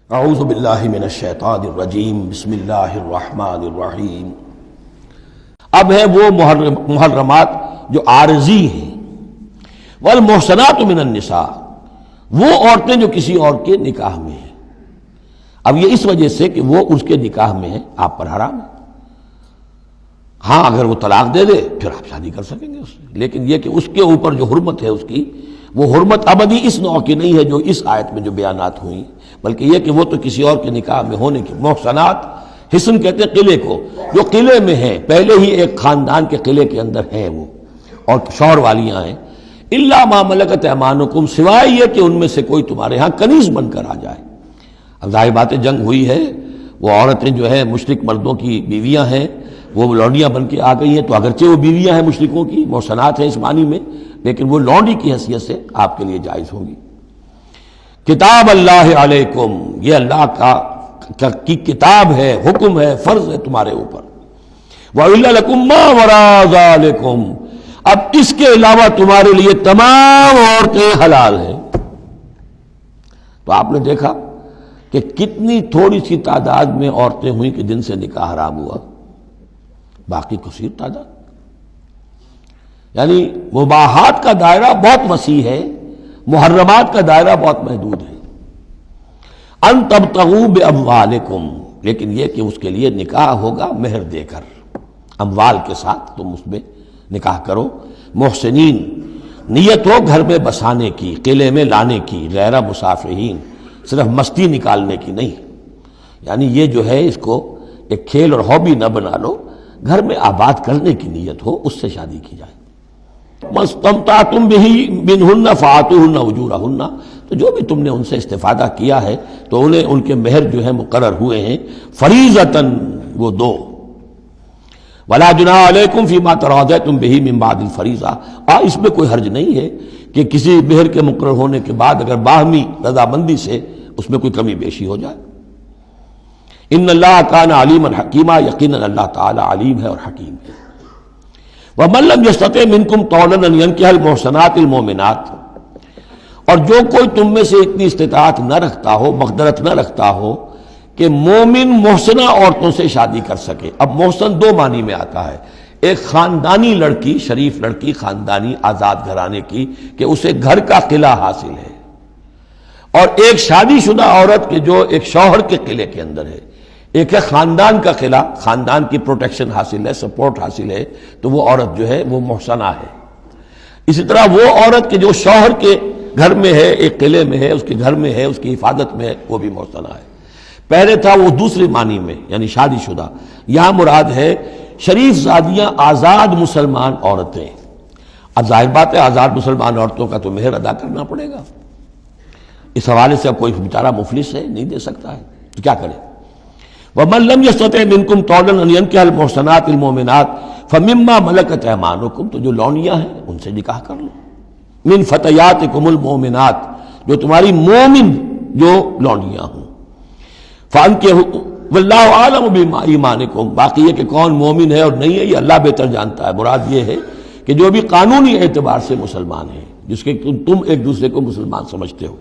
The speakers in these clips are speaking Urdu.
اعوذ باللہ من الشیطان الرجیم بسم اللہ الرحمن الرحیم۔ اب ہے وہ محرمات جو عارضی ہیں، والمحصنات من النساء، وہ عورتیں جو کسی اور کے نکاح میں ہیں۔ اب یہ اس وجہ سے کہ وہ اس کے نکاح میں ہیں، آپ پر حرام ہے۔ ہاں اگر وہ طلاق دے دے پھر آپ شادی کر سکیں گے اس سے، لیکن یہ کہ اس کے اوپر جو حرمت ہے اس کی، وہ حرمت ابدی اس نوع کی نہیں ہے جو اس آیت میں جو بیانات ہوئی، بلکہ یہ کہ وہ تو کسی اور کے نکاح میں ہونے کی۔ محصنات، حصن کہتے ہیں قلعے کو، جو قلعے میں ہیں، پہلے ہی ایک خاندان کے قلعے کے اندر ہیں وہ، اور شوہر والیاں ہیں۔ الا ما ملکت ایمانکم، سوائے یہ کہ ان میں سے کوئی تمہارے ہاں کنیز بن کر آ جائے۔ اب ظاہر بات ہے جنگ ہوئی ہے، وہ عورتیں جو ہے مشرک مردوں کی بیویاں ہیں، وہ لونڈیاں بن کے آ گئی ہیں، تو اگرچہ وہ بیویاں ہیں مشرکوں کی، محصنات ہیں اس معنی میں، لیکن وہ لونڈی کی حیثیت سے آپ کے لیے جائز ہوں گی۔ کتاب اللہ علیکم، یہ اللہ کی کتاب ہے، حکم ہے، فرض ہے تمہارے اوپر۔ وَأُحِلَّ لَكُم مَّا وَرَاءَ ذَلِكُمْ، اب اس کے علاوہ تمہارے لیے تمام عورتیں حلال ہیں۔ تو آپ نے دیکھا کہ کتنی تھوڑی سی تعداد میں عورتیں ہوئیں کہ جن سے نکاح حرام ہوا، باقی کثیر تعداد، یعنی مباحات کا دائرہ بہت وسیع ہے، محرمات کا دائرہ بہت محدود ہے۔ ان تبتغوا باموالکم، لیکن یہ کہ اس کے لیے نکاح ہوگا مہر دے کر، اموال کے ساتھ تم اس میں نکاح کرو۔ محسنین، نیت ہو گھر میں بسانے کی، قلعے میں لانے کی، غیر مسافرین، صرف مستی نکالنے کی نہیں، یعنی یہ جو ہے اس کو ایک کھیل اور ہابی نہ بنا لو، گھر میں آباد کرنے کی نیت ہو، اس سے شادی کی جائے۔ مَسْتَمْتَعْتُمْ بِهِ مِنْهُنَّ فَآتُوهُنَّ أُجُورَهُنَّ، تو جو بھی تم نے ان سے استفادہ کیا ہے تو انہیں ان کے مہر جو ہے مقرر ہوئے ہیں، فریضۃً، وہ دو۔ وَلَا جُنَاحَ عَلَيْكُمْ فِي مَا تَرَاضَيْتُمْ بِهِ مِنْ بَعْدِ الْفَرِيضَةِ، اس میں کوئی حرج نہیں ہے کہ کسی مہر کے مقرر ہونے کے بعد اگر باہمی رضامندی سے اس میں کوئی کمی بیشی ہو جائے۔ ان اللہ کان علیما حکیما، یقیناً اللہ تعالی علیم ہے اور حکیم ہے۔ وَمَن لَّمْ يَسْتَطِعْ مِنكُمْ طَوْلًا أَن يَنكِحَ الْمُحْصَنَاتِ الْمُؤْمِنَاتِ، اور جو کوئی تم میں سے اتنی استطاعت نہ رکھتا ہو، مقدرت نہ رکھتا ہو کہ مومن محسنہ عورتوں سے شادی کر سکے۔ اب محسن دو معنی میں آتا ہے، ایک خاندانی لڑکی، شریف لڑکی، خاندانی آزاد گھرانے کی کہ اسے گھر کا قلعہ حاصل ہے، اور ایک شادی شدہ عورت کے جو ایک شوہر کے قلعے کے اندر ہے۔ ایک ہے خاندان کا قلعہ، خاندان کی پروٹیکشن حاصل ہے، سپورٹ حاصل ہے، تو وہ عورت جو ہے وہ محسنہ ہے۔ اسی طرح وہ عورت کے جو شوہر کے گھر میں ہے، ایک قلعے میں ہے، اس کے گھر میں ہے، اس کی حفاظت میں ہے، وہ بھی محسنہ ہے۔ پہلے تھا وہ دوسری معنی میں، یعنی شادی شدہ، یہاں مراد ہے شریف زادیاں، آزاد مسلمان عورتیں۔ اب ظاہر بات ہے آزاد مسلمان عورتوں کا تو مہر ادا کرنا پڑے گا، اس حوالے سے اب کوئی بیچارہ مفلس ہے، نہیں دے سکتا ہے، تو کیا کرے؟ وَمَن لَّمْ يَسْتَطِعْ مِنكُمْ طَوْلًا أَن يَنكِحَ الْمُحْصَنَاتِ الْمُؤْمِنَاتِ فَمِمَّا مَلَكَتْ أَيْمَانُكُمْ، تو جو لونیاں ہیں ان سے نکاح کر لو۔ مِن فَتَيَاتِكُمُ الْمُؤْمِنَاتِ، جو تمہاری مومن جو لونیاں ہوں۔ فَأَنكِحُوا وَاللَّهُ أَعْلَمُ بِإِيمَانِكُمْ، باقی یہ کہ کون مومن ہے اور نہیں ہے یہ اللہ بہتر جانتا ہے۔ مراد یہ ہے کہ جو بھی قانونی اعتبار سے مسلمان ہیں، جس کے تم ایک دوسرے کو مسلمان سمجھتے ہو۔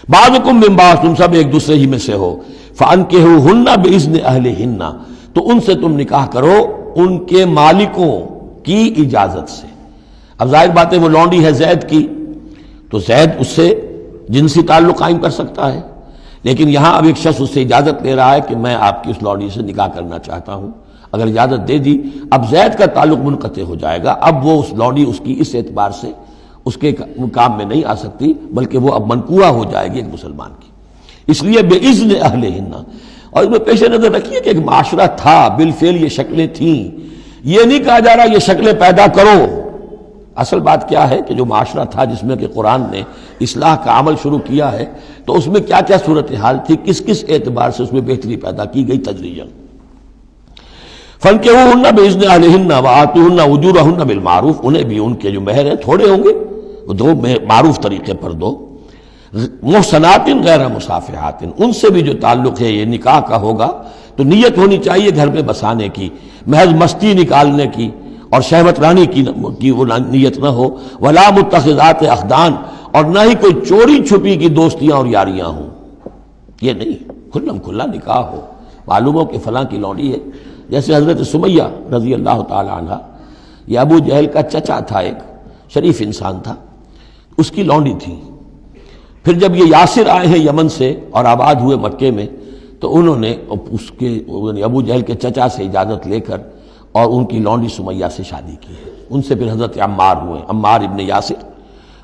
بعضکم من بعض، تم سب ایک دوسرے ہی میں سے ہو۔ فَأَنكِحُوهُنَّ بِإِذْنِ أَهْلِهِنَّ، تو ان سے تم نکاح کرو ان کے مالکوں کی اجازت سے۔ اب ظاہر بات ہے وہ لونڈی ہے زید کی، تو زید اس سے جنسی تعلق قائم کر سکتا ہے، لیکن یہاں اب ایک شخص اس سے اجازت لے رہا ہے کہ میں آپ کی اس لونڈی سے نکاح کرنا چاہتا ہوں۔ اگر اجازت دے دی، اب زید کا تعلق منقطع ہو جائے گا، اب وہ اس لونڈی اس کی اس اعتبار سے اس کے کام میں نہیں آ سکتی، بلکہ وہ اب منقوہ ہو جائے گی ایک مسلمان کی۔ اس لیے بے اذن اہلہن، اور اس میں پیش نظر رکھیے کہ ایک معاشرہ تھا، بالفعل یہ شکلیں تھیں، یہ نہیں کہا جا رہا یہ شکلیں پیدا کرو۔ اصل بات کیا ہے کہ جو معاشرہ تھا جس میں کہ قرآن نے اصلاح کا عمل شروع کیا ہے، تو اس میں کیا کیا صورتحال تھی، کس کس اعتبار سے اس میں بہتری پیدا کی گئی تدریجاً۔ فَانكِحُوهُنَّ بِإِذْنِ أَهْلِهِنَّ وَآتُوهُنَّ أُجُورَهُنَّ بِالْمَعْرُوفِ، انہیں بھی ان کے جو مہر ہیں تھوڑے ہوں گے وہ دو، معروف طریقے پر دو۔ محصنات غیر مسافحات، ان سے بھی جو تعلق ہے یہ نکاح کا ہوگا تو نیت ہونی چاہیے گھر میں بسانے کی، محض مستی نکالنے کی اور شہوت رانی کی وہ نیت نہ ہو۔ ولا متخذات اخدان، اور نہ ہی کوئی چوری چھپی کی دوستیاں اور یاریاں ہوں، یہ نہیں کھلم کھلا نکاح ہو، معلوم ہو کہ فلاں کی لونڈی ہے. جیسے حضرت سمیہ رضی اللہ تعالی عنہ، یہ ابو جہل کا چچا تھا، ایک شریف انسان تھا، اس کی لونڈی تھی. پھر جب یہ یاسر آئے ہیں یمن سے اور آباد ہوئے مکے میں، تو انہوں نے اس کے ابو جہل کے چچا سے اجازت لے کر اور ان کی لونڈی سمیہ سے شادی کی ہے. ان سے پھر حضرت عمار ہوئے، عمار ابن یاسر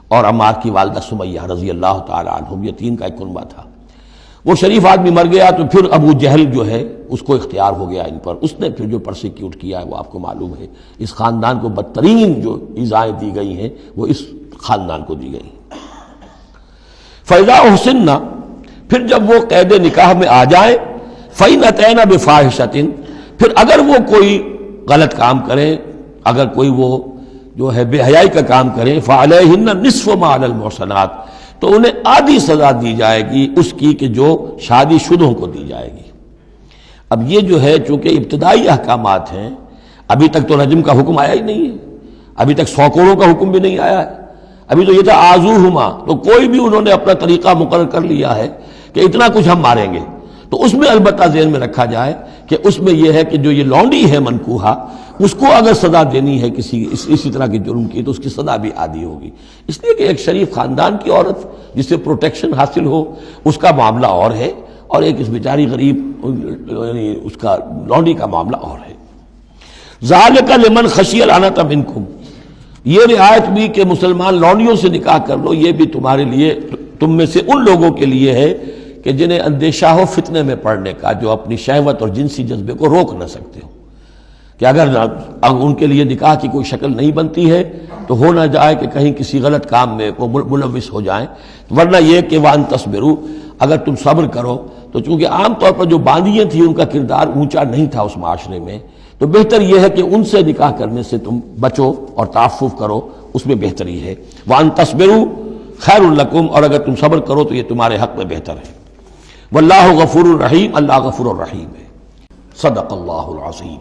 اور عمار کی والدہ سمیہ رضی اللہ تعالی عنہم، یہ تین کا ایک کنبہ تھا. وہ شریف آدمی مر گیا تو پھر ابو جہل جو ہے اس کو اختیار ہو گیا ان پر. اس نے پھر جو پرسیکیوٹ کیا ہے وہ آپ کو معلوم ہے. اس خاندان کو بدترین جو ایذائیں دی گئی ہیں وہ اس خاندان کو دی گئی ہیں. فَإِذَا أُحْسِنَّ، پھر جب وہ قید نکاح میں آ جائیں، فَإِنْ أَتَيْنَ بِفَاحِشَةٍ، پھر اگر وہ کوئی غلط کام کریں، اگر کوئی وہ جو ہے بے حیائی کا کام کریں، فَعَلَيْهِنَّ نِصْفُ مَا عَلَى الْمُحْصَنَاتِ، تو انہیں آدھی سزا دی جائے گی اس کی کہ جو شادی شدوں کو دی جائے گی. اب یہ جو ہے چونکہ ابتدائی احکامات ہیں، ابھی تک تو رجم کا حکم آیا ہی نہیں ہے، ابھی تک 100 کوڑوں کا حکم بھی نہیں آیا ہے. ابھی تو یہ تھا آزوہما، تو کوئی بھی انہوں نے اپنا طریقہ مقرر کر لیا ہے کہ اتنا کچھ ہم ماریں گے. تو اس میں البتہ ذہن میں رکھا جائے کہ اس میں یہ ہے کہ جو یہ لونڈی ہے منکوحہ، اس کو اگر سزا دینی ہے اسی طرح کے جرم کی، تو اس کی سزا بھی آدھی ہوگی. اس لیے کہ ایک شریف خاندان کی عورت جسے پروٹیکشن حاصل ہو، اس کا معاملہ اور ہے، اور ایک اس بیچاری غریب یعنی اس کا لونڈی کا معاملہ اور ہے. ذالک لمن خشی العنت منکم، یہ رعایت بھی کہ مسلمان لونڈیوں سے نکاح کر لو، یہ بھی تمہارے لیے، تم میں سے ان لوگوں کے لیے ہے کہ جنہیں اندیشہ ہو فتنے میں پڑنے کا، جو اپنی شہوت اور جنسی جذبے کو روک نہ سکتے ہو، کہ اگر ان کے لیے نکاح کی کوئی شکل نہیں بنتی ہے تو ہو نہ جائے کہ کہیں کسی غلط کام میں وہ ملوث ہو جائیں. ورنہ یہ کہ وان تصبروا، اگر تم صبر کرو، تو چونکہ عام طور پر جو باندیاں تھیں ان کا کردار اونچا نہیں تھا اس معاشرے میں، تو بہتر یہ ہے کہ ان سے نکاح کرنے سے تم بچو اور تعفف کرو، اس میں بہتری ہے. وان تصبروا خیر لکم، اور اگر تم صبر کرو تو یہ تمہارے حق میں بہتر ہے. واللہ غفور الرحیم، اللہ غفور الرحیم ہے. صدق اللہ العظیم.